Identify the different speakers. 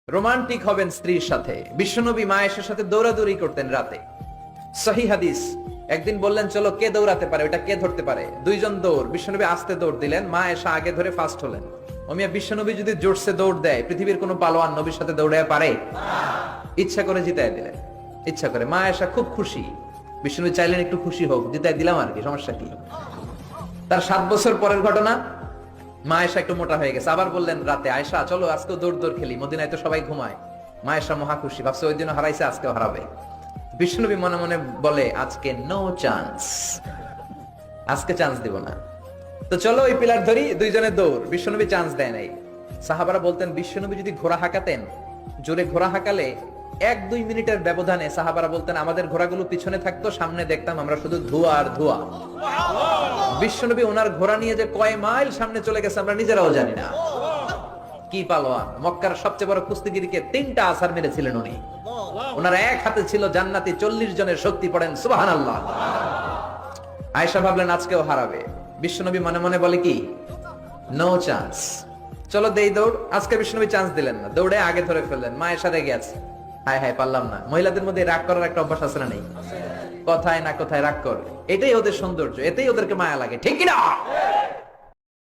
Speaker 1: Romantic হবেন স্ত্রীর সাথে। বিশ্বনবী মা আয়েশার সাথে দৌড়াদৌড়ি করতেন রাতে। সহিহ হাদিস। একদিন বললেন চলো কে দৌড়াতে পারে, ওটা কে ধরতে পারে। দুইজন দৌড়, বিশ্বনবী আস্তে দৌড় দিলেন, মা আয়েশা আগে ধরে ফার্স্ট হলেন। ওমিয়া বিশ্বনবী যদি জোরসে দৌড় দেয়, পৃথিবীর কোনো পালোয়ান নবীর সাথে দৌড়ায় পারে? ইচ্ছা করে জিতায় দিলেন, ইচ্ছা করে। মা আয়েশা খুব খুশি। বিশ্বনবী চাইলেন একটু খুশি হোক, জিতায় দিলাম আর কি, সমস্যা কি। তার 7 বছর পরের ঘটনা। মা আয়েশা একটু মোটা হয়ে গেছে, আবার বললেন রাতে, আয়েশা চলো আজকেও দৌড় দৌড় খেলি, মদিনায় তো সবাই ঘুমায়। মা আয়েশা মহা খুশি, ভাবছে ওই দিনও হারাইছে, আজকেও হারাবে। বিশ্বনবী মনে মনে বলে আজকে নো চান্স, আজকে চান্স দিব না। তো চলো ওই পিলার ধরি, দুইজনে দৌড়। বিশ্বনবী চান্স দেয় নাই। সাহাবারা বলতেন বিশ্বনবী যদি ঘোড়া হাঁকাতেন, জোরে ঘোড়া হাঁকালে 1-2 মিনিটের ব্যবধানে সাহাবারা বলতেন আমাদের ঘোড়াগুলো পিছনে থাকতো, সামনে দেখতাম আমরা শুধু ধোঁয়া আর ধোঁয়া। বিশ্বনবী ওনার ঘোড়া নিয়ে যে কয় মাইল সামনে চলে গেছে আমরা নিজেরাও জানি না। কি পালোয়ান! মক্কার সবচেয়ে বড় কুস্তিগিরকে 3টা আছাড় মেরেছিলেন উনি। ওনার এক হাতে ছিল জান্নাতি 40 জনের শক্তি, পড়েন সুবহানাল্লাহ। আয়েশা ভাবলেন আজকেও হারাবে। বিশ্বনবী মনে মনে বলে কি, নো চান্স, চলো দেই দৌড়। আজকে বিশ্বনবী চান্স দিলেন না, দৌড়ে আগে ধরে ফেললেন। মা আয়েশা রেগে আছে, হায় হায় পারলাম না। মহিলাদের মধ্যে রাগ করার একটা অভ্যাস আছে না নেই? কথায় না কথায় রাগ করে, এটাই ওদের সৌন্দর্য, এতেই ওদেরকে মায়া লাগে, ঠিক কিনা?